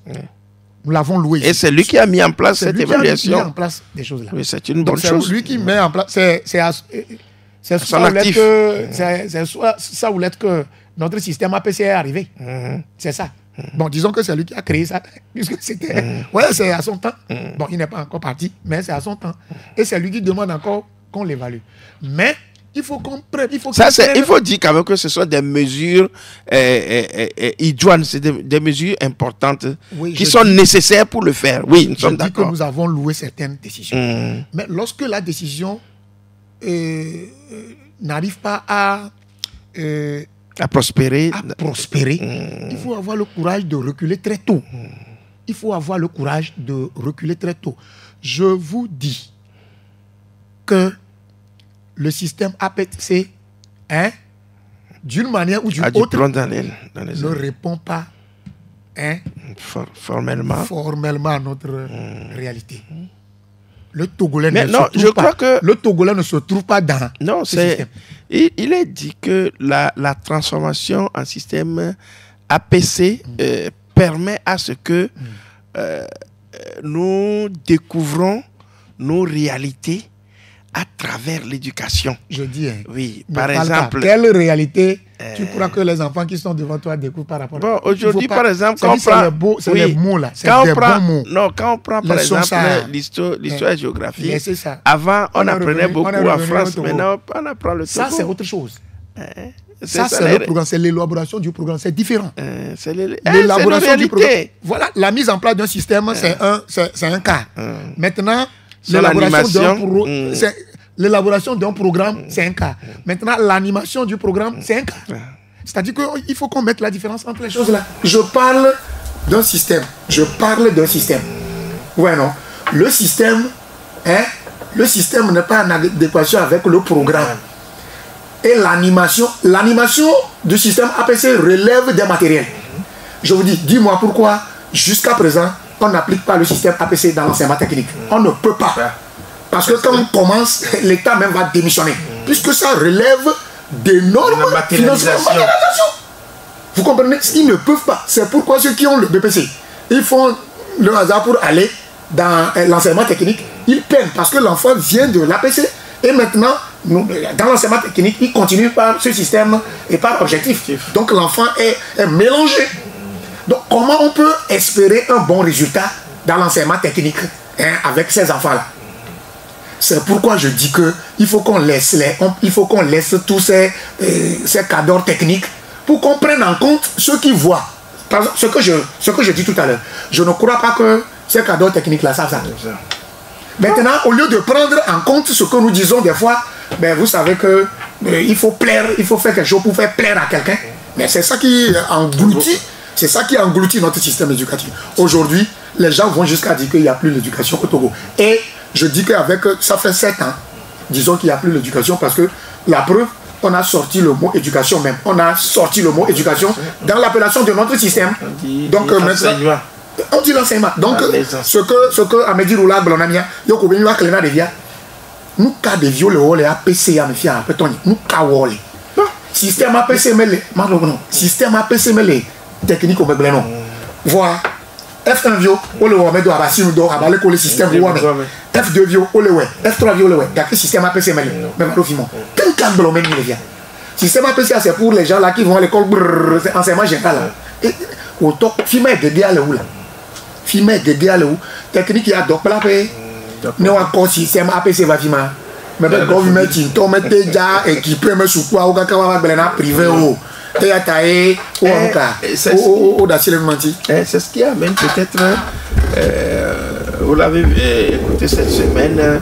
Nous l'avons loué. Et c'est lui qui a mis en place cette évaluation. Il a mis en place des choses-là. Oui, c'est une bonne chose. C'est lui qui met en place. C'est ça où l'être que notre système APC est arrivé. C'est ça. Bon, disons que c'est lui qui a créé ça. Puisque c'était. Ouais, c'est à son temps. Bon, il n'est pas encore parti, mais c'est à son temps. Et c'est lui qui demande encore qu'on l'évalue. Mais il faut qu'on prenne. Il faut dire quand même que ce sont des mesures idoines, c'est des mesures importantes qui sont nécessaires pour le faire. Oui, nous sommes d'accord. Que nous avons loué certaines décisions. Mais lorsque la décision n'arrive pas à prospérer, il faut avoir le courage de reculer très tôt. Il faut avoir le courage de reculer très tôt. Je vous dis que le système APC, d'une manière ou d'une autre, ne répond pas formellement à notre réalité. Le Togolais ne se trouve pas dans ce système. Il est dit que la transformation en système APC permet à ce que nous découvrons nos réalités à travers l'éducation. Je dis, oui, par exemple. Quelle réalité tu crois que les enfants qui sont devant toi découvrent par rapport à... Bon, aujourd'hui, par exemple, quand on prend... C'est les mots là, c'est des bons mots. Non, quand on prend par exemple l'histoire et géographie, avant on apprenait beaucoup en France, maintenant on apprend le Togo. Ça, c'est autre chose. Ça, c'est le programme, c'est l'élaboration du programme, c'est différent. C'est l'élaboration du programme. Voilà, la mise en place d'un système, c'est un cas. Maintenant, l'élaboration d'un programme, c'est un cas. Maintenant, l'animation du programme, c'est un cas. C'est-à-dire qu'il faut qu'on mette la différence entre les choses là. Je parle d'un système. Ouais, non. Le système n'est pas en adéquation avec le programme. Et l'animation du système APC relève des matériels. Je vous dis, dis-moi pourquoi, jusqu'à présent, on n'applique pas le système APC dans l'enseignement technique. On ne peut pas. Parce que quand on commence, l'État même va démissionner. Puisque ça relève d'énormes financements. Vous comprenez? Ils ne peuvent pas. C'est pourquoi ceux qui ont le BPC, ils font le hasard pour aller dans l'enseignement technique. Ils peinent parce que l'enfant vient de l'APC. Et maintenant, dans l'enseignement technique, il continue par ce système et par objectif. Donc l'enfant est mélangé. Donc comment on peut espérer un bon résultat dans l'enseignement technique avec ces enfants-là? C'est pourquoi je dis qu'il faut qu'on laisse tous ces cadres techniques pour qu'on prenne en compte ceux qui voient. Par exemple, ce que je dis tout à l'heure, je ne crois pas que ces cadres techniques-là savent ça. Maintenant, au lieu de prendre en compte ce que nous disons des fois, vous savez que il faut faire quelque chose pour faire plaire à quelqu'un. Mais c'est ça qui engloutit notre système éducatif. Aujourd'hui, les gens vont jusqu'à dire qu'il n'y a plus d'éducation au Togo. Et je dis qu'avec ça fait 7 ans, disons qu'il n'y a plus d'éducation parce que la preuve, on a sorti le mot éducation même. On a sorti le mot éducation dans l'appellation de notre système. Donc maintenant, on dit l'enseignement. Donc ce que Amédi Roula Blonamia, Yoko Benua Klena Devia, nous cas de viol le APC à me fier, nous cas wole. Système APC mêlé, système APC mêlé, technique au Bebleno. Voilà. F1 vio, on le remet dans la nous doit abaler le système F2 vio, on le ouais, F3 vio, le ouais. Il y a que système APC mêlé, même le film. Quel cas de l'homme il vient. Système APC c'est pour les gens là qui vont à l'école, c'est enseignement général. Et au top, film est dédié à l'eau là. Film est dédié à l'eau. Technique il y a donc là, nous encore système APC va filmer. Mais le gouvernement il tombe déjà équipé mais sous quoi au cas où on va privé ou c'est ce qui amène peut-être, vous l'avez écouté cette semaine,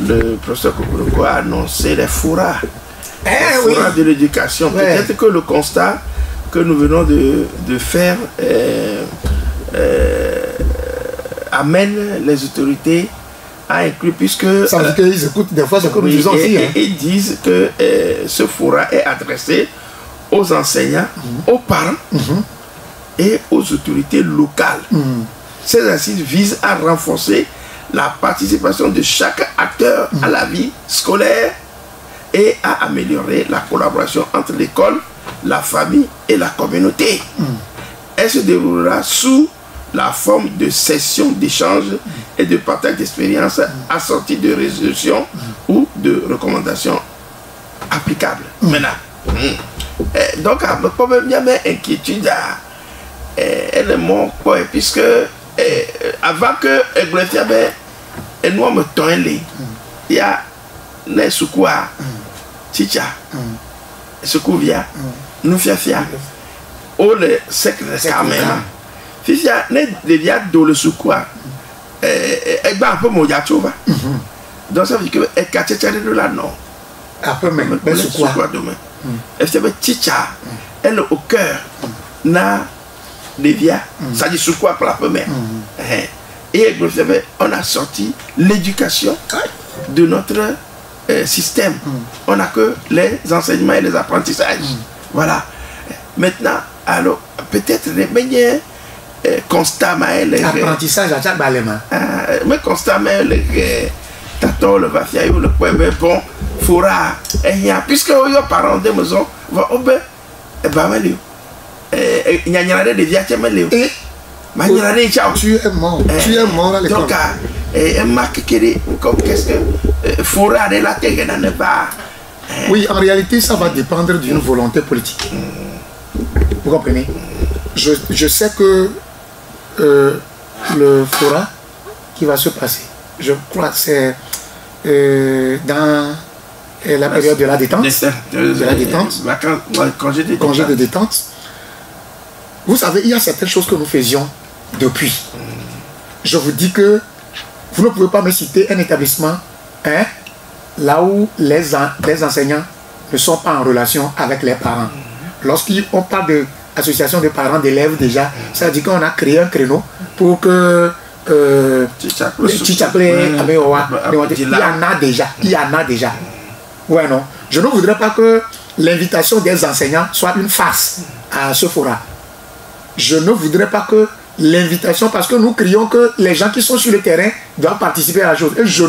le professeur Kokuroko a annoncé les fourras de l'éducation. Peut-être que le constat que nous venons de faire amène les autorités à inclure, puisque ça veut dire qu'ils écoutent des fois ce que nous disons aussi. Ils disent que ce fourra est adressé aux enseignants, aux parents et aux autorités locales. Ces assises visent à renforcer la participation de chaque acteur à la vie scolaire et à améliorer la collaboration entre l'école, la famille et la communauté. Elle se déroulera sous la forme de sessions d'échange et de partage d'expériences assorties de résolutions ou de recommandations applicables. Maintenant, donc, le problème, il y a une inquiétude, elle est mon point, puisque avant que nous me il y a les soukoua, chicha, soukouia, nous fiafia, ou le sec de carmen. Fifia, ne devia do le soukoua, et ben un peu mon yachova. Donc ça veut dire que et kachachari de la non. Après, même, le soukoua demain. Et c'est le chicha, elle au cœur, na devia, ça dit soukoua pour la première. Et on a sorti l'éducation de notre système. On n'a que les enseignements et les apprentissages. Voilà. Maintenant, alors, peut-être les meilleurs constats, apprentissage à chaque balema. Mais constats, les tato, le vafia, le point, bon, fora, puisque les parents de maison vont au bain, et ben, il y a des viations, tu es mort. Tu es mort à l'école. Donc, qu'est-ce que fera de la terre dans le bas? Oui, en réalité, ça va dépendre d'une volonté politique. Vous comprenez? Je sais que le fora qui va se passer, je crois que c'est dans la période de la détente. De la détente. Congé de détente. Vous savez, il y a certaines choses que nous faisions depuis. Je vous dis que vous ne pouvez pas me citer un établissement là où les enseignants ne sont pas en relation avec les parents. Lorsqu'on parle d'association de parents d'élèves déjà, ça veut dire qu'on a créé un créneau pour que il y en a déjà. Il y en a déjà. Ouais, non. Je ne voudrais pas que l'invitation des enseignants soit une farce à ce forum. Je ne voudrais pas que l'invitation, parce que nous crions que les gens qui sont sur le terrain doivent participer à la chose. Et je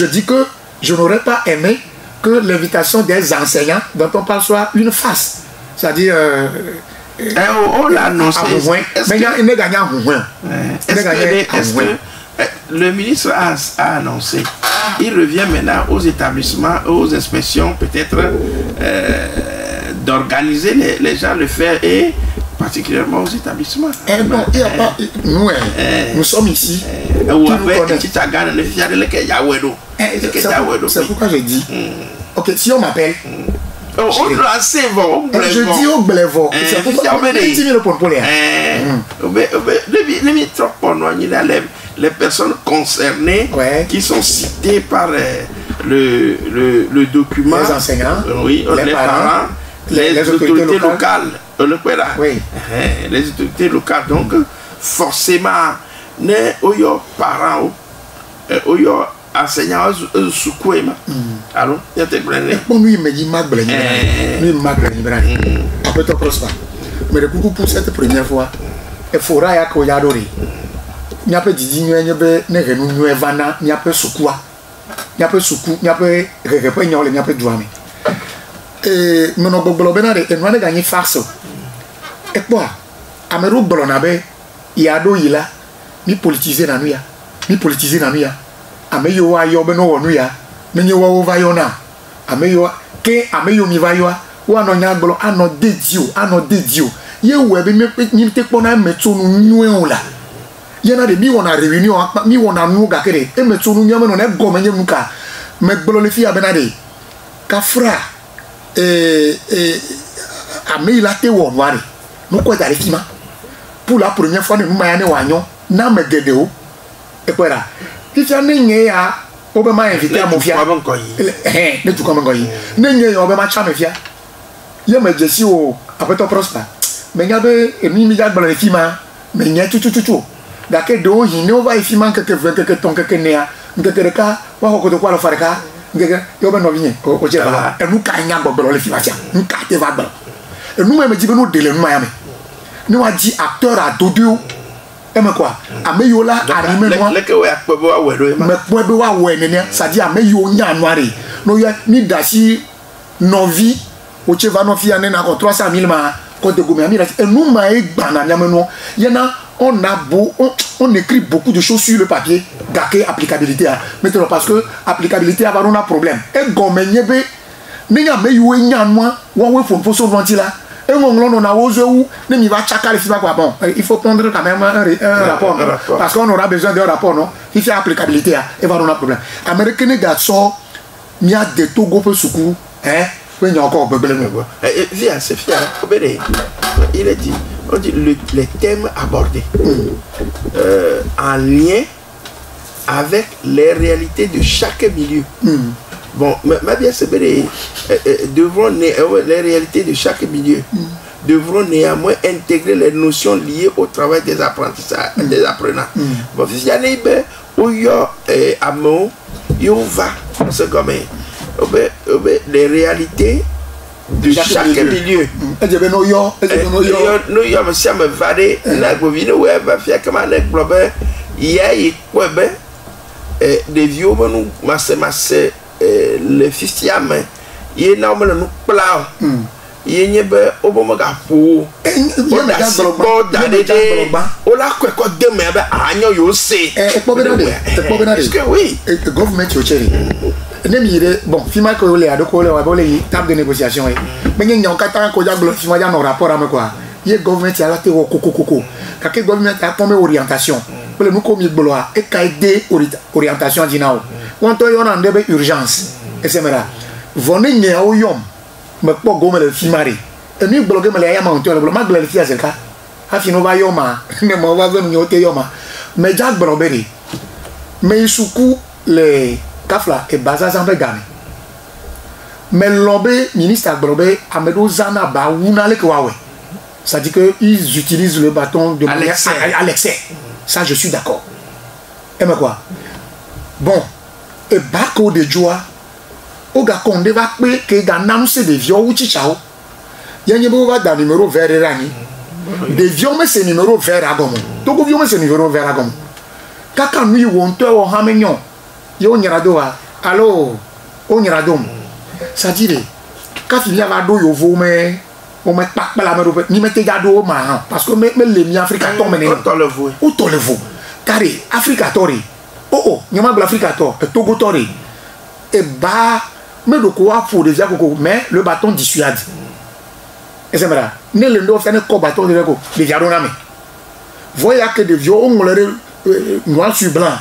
dis que je n'aurais pas aimé que l'invitation des enseignants dont on parle soit une farce. C'est-à-dire... on l'a annoncé. Mais il ne gagne rien. Est-ce que le ministre a annoncé, il revient maintenant aux établissements, aux inspections, peut-être d'organiser les gens le faire et particulièrement aux établissements. Non, il n'y a pas. Nous sommes ici. C'est pourquoi je dis. Ok, si on m'appelle. Je dis au Blévo. C'est pourquoi les personnes concernées qui sont citées par le document. Les enseignants, oui, les parents, les autorités locales. Oui. Les autorités locales. Donc, forcément, les parents, les enseignants, alors, il y a des problèmes. Nous, il me dit après ton prosper. Mais le coup pour cette première fois, il faudra que y adore. Il n'y a pas de digne, il n'y a pas de vana, il n'y a pas de soukoua. Il n'y a pas de soukou, il n'y a pas de repos, il n'y a pas de douane. Et nous avons gagné farce. Et quoi? Amerou Bolonabe, il y a deux il a, ni politisé dans nous, ni politisé dans nous. Ameyo wa yo beno wonu ya, menye wa over yona. Ameyo ke ameyo mi va yo, wa no nya gbolo ano dedio. Ye we be mi te pona metu nu nwe la. Ye na de mi wona réunion, mi wona nu ga kere. E metu nu nyame no na go menye nuka. Me gbolo le fi abenade. Ka fra ameyo la te wonu ari. No ko dare kima. Pour la première fois nous mayane wanyo na me dedeo. E kwera. Si tu as un Obama invité à mon fier, ne tu comme un goy. N'est Obama chamefia. Y'a me jessi au après ton prosper. Mais il y avait une milliard de films, mais il y a tout. D'accord, donc il ne va y filmer que ton que néa. De que le cas, ou quoi le faire cas. Yoba no vient au Java. Et nous caïna bobolo le film. Nous caïte va blanc. Et nous même dit que nous délai Miami. Nous a dit acteur à Dodo. Quoi ameyola anime moi mais quoi be wa we nene ça dit ameyo nya noire no ya ni dasi novi o cheva no fi ane na ko 300,000 ma ko de gomi amira et nous ma e gbana nyameno yana on écrit beaucoup de choses sur le papier d'aké applicabilité maintenant parce que applicabilité a un problème et gomenye be ni ameyo nya noa wa we fon so ventila. Il faut prendre quand même un rapport, parce qu'on aura besoin d'un rapport, non? Il fait applicabilité, il va avoir un problème. Américain garçon, mia de Togo peut soukou hein il y a encore viens c'est fier il est dit on dit les thèmes abordés en lien avec les réalités de chaque milieu. Bon, mais bien c'est vrai, les réalités de chaque milieu devront néanmoins intégrer les notions liées au travail des apprentissages, des apprenants. Bon, si il y a des où il y a amour, il y va, c'est comme les réalités de chaque milieu. Des vieux nous massé le fistiam il est normal nous plat il n'y a pas au bon moment pour on a quoi quoi demain agno yo c'est que oui government yo chéri bon fima ko le ado ko le wa bolé table de négociation mais il y a un kata ko jaglo fima ya no rapport am quoi il government ya la te kokokoko ka ke government a comme orientation pour nous comme bloa et cahier orientation dinao on to yon en debe urgence et c'est mera vone nya o yom me po gomme le fimari et nous bloquer me le ya ma on to le ma le fi azeka afino ba yoma me mo va venu yo te yoma mais jack broberi mais isuku le kafla et baza zambe gami mais lobé ministre brobé amedo zana ba wuna le kwawe ça dit que ils utilisent le bâton de manière à l'excès. Ça, je suis d'accord. Et mais quoi? Bon, et bako de joie, au gars qu'on va que dans annoncer des vieux ou chichao, il y a un dans numéro vert et rani. Des vieux, mais c'est numéro vert à gomme. Tout vieux, mais c'est numéro vert à gomme. Quand nous y on te au hamignon, yon yaradoa, allô, on yaradom. Ça dit, quand il y a vado yo vous mais on met pas la mer ni mettez gado ma parce que me les mi Africa to mené ou to le vous carré Africa tori oh nyama bla Africa to Togo tori et bah me do quoi pour déjà coco mais le bâton dissuade et c'est vrai ne le ndo fait ne ko bâton de ko les jarona me voyez que des vieux on le noir sur blanc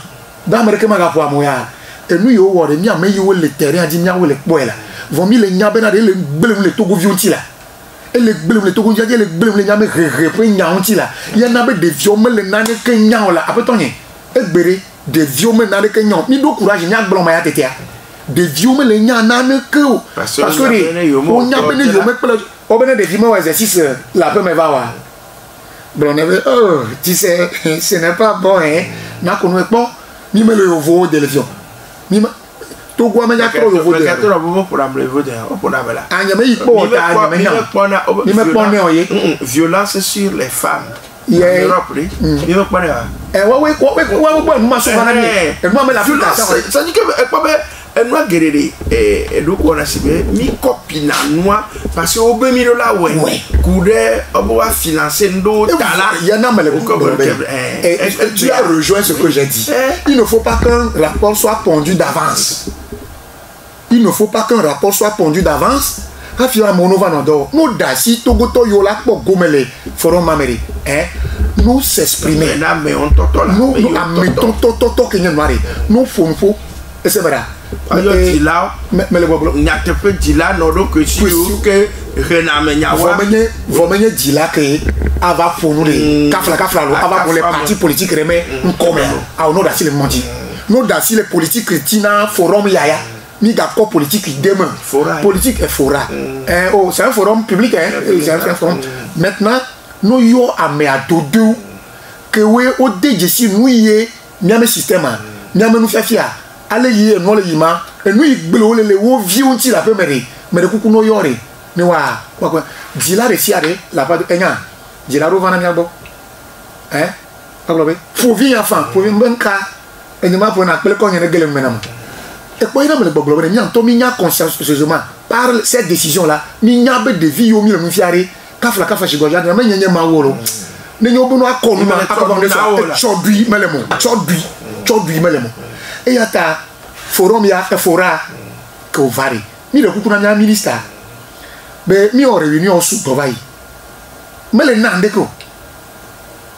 dans américain ma pour moya et nous yo wore mi am yo le terrain di mi awole boela vont mi le nyabena de le blum le Togo vionti là et les blum les Togo les blum les nyame repris nyaonti là il y en a des vieux me le nane que nyao là après tonye et béré des vieux me nane que nyao ni do courage nyak blom ya tetea des vieux me le nya nane que parce que on nyabe ne yo me pele o bene des vieux exercice la peu me va wa bon oh tu sais ce n'est pas bon hein na kono epo ni me le voix de l'élection ni me Togo amenya trop le vote pour la vote pour la bala anyame ipo ta anyame ni me pone oye violence sur les femmes en Europe ni me pone ouais ma so bana ni e mo me la ça dit que nous guerrier et donc on a ciblé mi copine noir parce que au bemi là ouais coudé on va financer ndo tala il y en a mais tu as rejoint ce que j'ai dit il ne faut pas qu'un rapport soit pondu d'avance. Il ne faut pas qu'un rapport soit pondu d'avance. Afia monova nodo. Nous dasi togoto yola pour gomele forum mameri. Nous s'exprimer. Nous amettons toto kenye noire. Nous fonfo. Et c'est vrai. Mais le boblo. N'a te fait dila nodo que si que renamenya wa. Vomenye dila que ava fonule. Kafla lo ava pour les partis politiques remet un commun. Ah nous dasi le mondi. Nous dasi les politiques chrétiens forum yaya. Ni d'accord politique demain politique est fora oh c'est un forum public c'est un forum maintenant nous yo ame adodo que we o deje si nous yé nyame système nyame nous fafia ale yé no le yima et nous igbelo le wo vie onti la pemere mais de kuku no yore ni wa quoi dila resiare la pas de enya dila ro vana nyabo faut vivre enfin pour benka et ne ma pour na pele ko nyene gele menam. Et quoi il a me gbogbo ni an to mi nya conscience seulement par cette décision là mi nya be de vie yo mi le mu fiare kafla shigoja na menye ma woro ne nyo bu no akonu na akobonde so chodui melemo chodui melemo e yata forum ya e fora ko vari mi le kuku na nya minister be mi o réunion sous provai mele na ndeko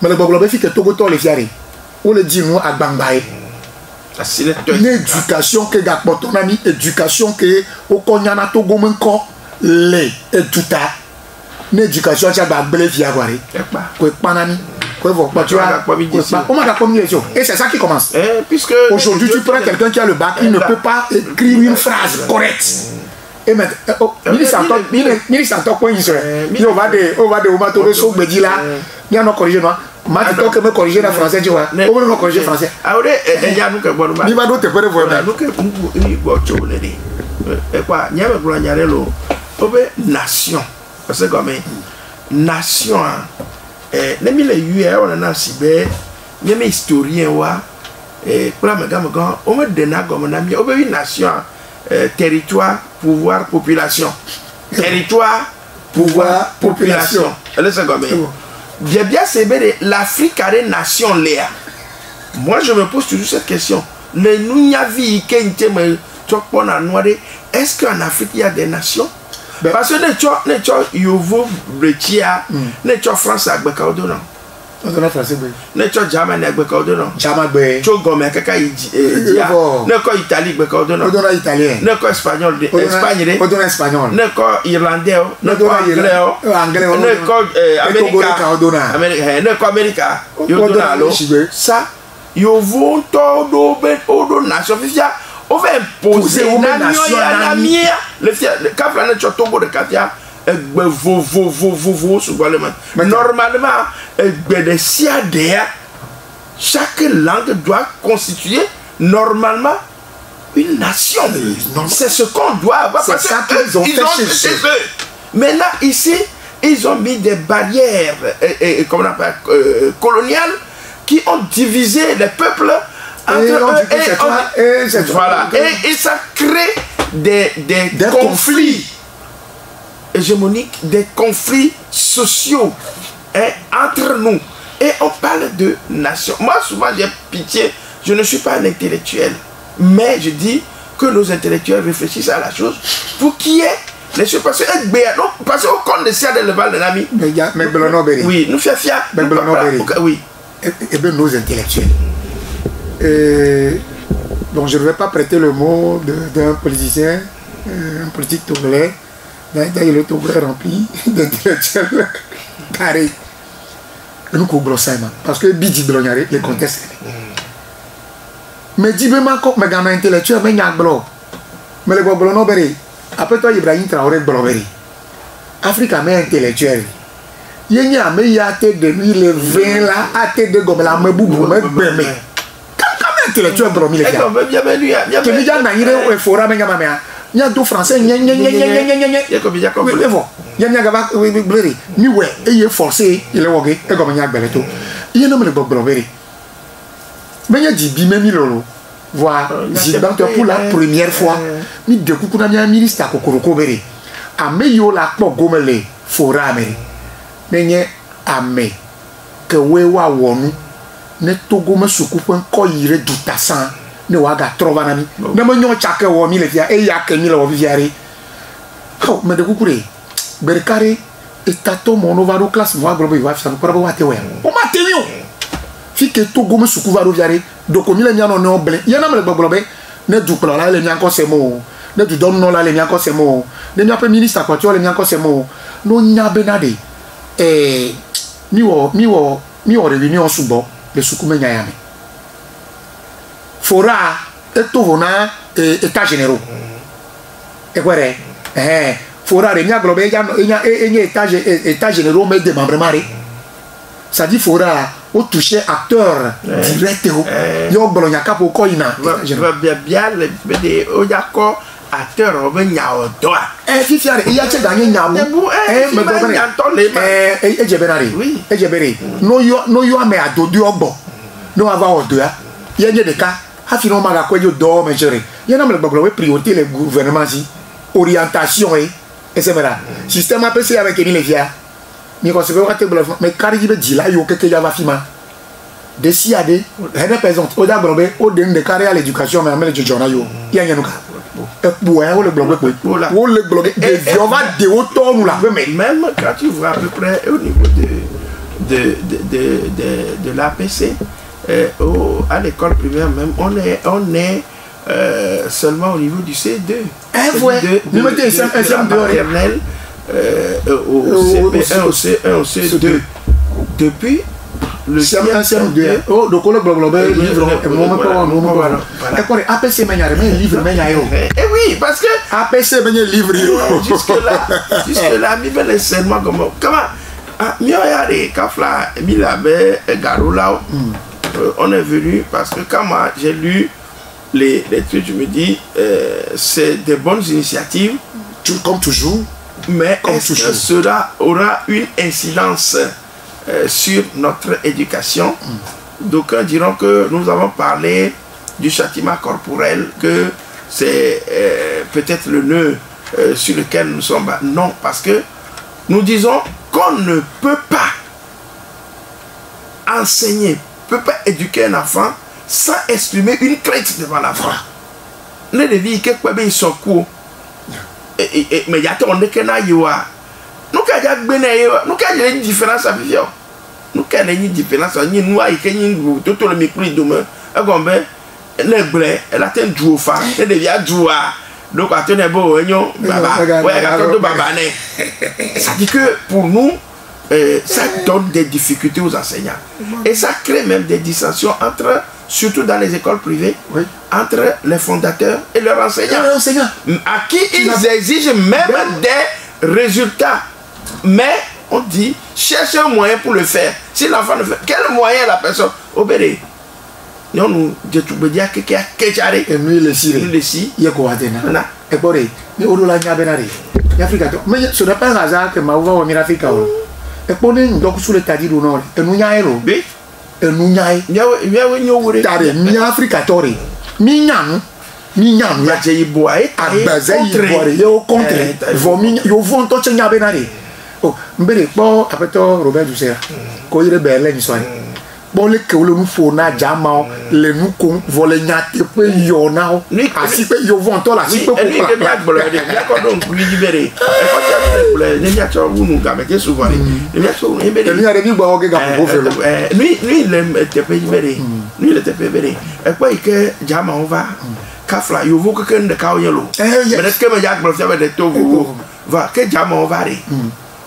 mele gbogbo be fi ke togo to le fiare o le di nu agbangbae Une éducation que Gakpoton a mis, éducation que Okonyana Togo Menko, les et tout à. Une éducation qui a bablé via Guari. Quoi, Panami. Quoi, tu as. On m'a communication. Et c'est ça qui commence. Aujourd'hui, tu prends quelqu'un qui a le bac, il ne peut pas écrire une phrase correcte. Et maintenant, ministre quoi il serait. Il va de Omato Souk Bedi là. Il y a un corrigé, non? Maintenant que me corriger en français, tu vois. On va me corriger français. Alors, il y a nous que bon. Il va d'autres pour voir. Nous que nous bocho le dit. Et quoi, il y a me gloire lo. Obe nation. Parce que comme nation les mille UR on a sibé, les mes historiens wa pour la gamme on me donne comme nami obe une nation territoire, pouvoir, population. Territoire, pouvoir, population. Elle c'est comme bien c'est l'Afrique a des nations léa. Moi je me pose toujours cette question. Le Nunyavi Kenteme Tokpona Noire, est-ce qu'en Afrique il y a des nations? Parce que ne cho Yovo Bretia, ne cho France avec Kaudona. Ne cho Germany avec Kaudona. Germany. Cho Gomé kaka ne ko Italie avec Kaudona. Odona italien. Ne ko espagnol de Espagne. Odona espagnol. Ne ko irlandais. Ne ko anglais. Ne ko américain. Ne ko américain. Yodona lo. Ça Yovo todo ben odo nation fifia. On va imposer aux nations le cap la nature tombe de Katia normalement chaque langue doit constituer normalement une nation. C'est ce qu'on doit avoir. C'est ça qu'ils ont fait chez eux. Maintenant ici ils ont mis des barrières comment on appelle coloniales qui ont divisé les peuples. Et ça crée des conflits hégémoniques, des conflits sociaux entre nous. Et on parle de nation. Moi, souvent, j'ai pitié. Je ne suis pas un intellectuel. Mais je dis que nos intellectuels réfléchissent à la chose pour qu'il y ait les choses. Parce qu'on compte de ça de leval de l'ami. Oui, nous faisons fier. Oui. Et bien, nos intellectuels. Donc je ne vais pas prêter le mot d'un politicien, un politique togolais, d'ailleurs le Togo est rempli d'intellectuels carrés. Nous couvrons ça, parce que Bidi Blonyare, les contestes. Mais dis-moi quand mes gamins intellectuels, mais il y a un blanc. Mais le blanc non béré. Après toi, Ibrahim Traoré blanc béré. Afrique a mis intellectuel. Il y a un tête de 2020 là, à tête de gomme la me boubou, me bémé. Intellectuel pour les gars. Tu me dis à Naïre ou Fora Mengamamea. Il y a deux Français. Il y a ni ouais, et il est forcé, il est wogé, et comme il y a Belleto. Il y a un homme de Bob Broveri. Mais il y a dit Bimé Milolo. Voilà, pour la première fois, mi de coucou n'a bien ministre à Kokoroko Beri. A meyo la po gomele Fora Ameri. Mais il y a Amé que Wewa Wonu. Ne Togo me soucoupe un coïre d'outassan, ne waga trovanami. Ne me nyon chake ou mi le via, et ya que mi le viare. Oh, mais de coucourer. Berkare, et tato mon ovaro classe, moi, globe, il va faire pour avoir te ouais. On m'a tenu. Fi que Togo me soucoupe à viare, donc comme il est bien en blé, il y en a le globe, ne du plan là, les miens encore ces mots. Ne du donne non là, les miens encore ces mots. Ne miens pas ministre à quoi tu as les miens encore ces mots. Non, nya benade. Et mi o réunion sous bord. Le Soukoumé Nyayame. Fora et Tovona état généraux. Et quoi, Fora, il y a globé, il y a état généraux, mais des membres marés. Ça dit Fora, au toucher acteur direct, il y a Bologna Capo Coina. Je veux bien les Oyako. Acteur, on va y avoir droit. Il y a gagné Nyamou. Et Jebénari. Oui. Et Jebéri. No yo ame a dodu obo. No ava odoa. Il y a des cas. A finalement la quoi yo do mais gérer. Il y a même le priorité le gouvernement si orientation et c'est vrai. Système APC avec les via. Mais quand c'est vrai que mais carrière dit là yo que ya va fima. De si a des représente au d'abrobe au de carrière à l'éducation mais amel journal yo. Il y a nous le bloc même quand tu vois à peu près au niveau de l'APC à l'école primaire même, on est seulement au niveau du C2. Nous mettons de maternelle au CP1, au C1, au C2. Depuis le CM2. Oh, donc on a blablabla, livre, APC, livre, eh oui, parce que APC, livre. Jusque-là, il y a les serments comment on est venu parce que quand moi j'ai lu les trucs, je me dis c'est des bonnes initiatives comme toujours, mais est-ce que cela aura une incidence sur notre éducation? D'aucuns diront que nous avons parlé du châtiment corporel, que c'est peut-être le nœud sur lequel nous sommes. Non, parce que nous disons qu'on ne peut pas enseigner, peut pas éduquer un enfant sans exprimer une crainte devant l'enfant. Ne devient que quoi ils sont courts. Mais il y a ton décana yoa. Nous nous une différence à vivre. Nous une différence à nous et que nous tout le micro demain. A gombe le blé, elle a un jour fa, elle devient jour. Donc à tenir beau baba. Ouais, baba. Ça dit que pour nous ça donne des difficultés aux enseignants. Et ça crée même des dissensions entre, surtout dans les écoles privées, entre les fondateurs et leurs enseignants. À qui ils exigent même des résultats. Mais on dit, cherchez un moyen pour le faire. Si l'enfant ne fait, quel moyen la personne obéit? Nous, je te dis que et nous les si, il y a quoi à dire? Et pour eux, nous on l'a mis à Benari. Mais ce n'est pas un hasard que ma voix au Mirafrique. Et pour nous, donc sur le tadi du nord, et nous y a héros. Et nous y a tari, mi Africa tori, mi nyam, ya j'ai boire, au contraire, yo vont toucher nya Benari. Oh, mbele bon après Robert Doucet, quand il est belle, il soit. Bon, les que nous faut na jama, les nous qu'on vole nyate pe yona, asi pe yo vont to la si pe pour la blague, bien qu'on donc lui libérer. Et quand il y a les nyate ou nous gamme que souvent les nyate ou libérer. Il y a des gens qui ont fait lui il était pas libéré. Lui il était pas libéré. Et quoi que jama on va kafla yo vous que de ka yelo. Mais est-ce que me yak blo faire des togo va que jama on va re.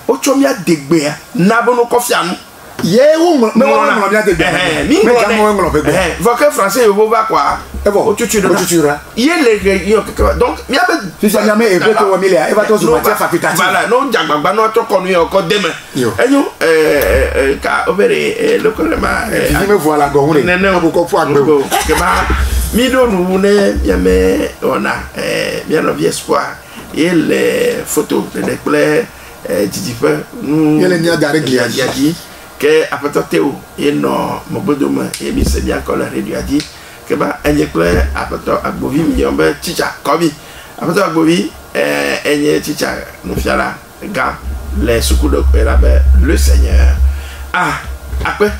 O chomia degbe na bono kofianu. Mais on a bien des français, vous va quoi? Donc, il y a les donc, il y a des voilà, non, Djangba, notre connu encore demain. Et nous, car opéré le collement. Je me vois la gomme, beaucoup fois. Mido nous on a bien le vieux espoir. Et les photos de l'éclair, nous, il y a les niais d'arrêt que après Théo et non mon bodoma et mi c'est bien qu'on a réduit a dit que bah un éclair après Agbovi mi on ben chicha comme après Agbovi un chicha nous fiala gars les soukou de le Seigneur après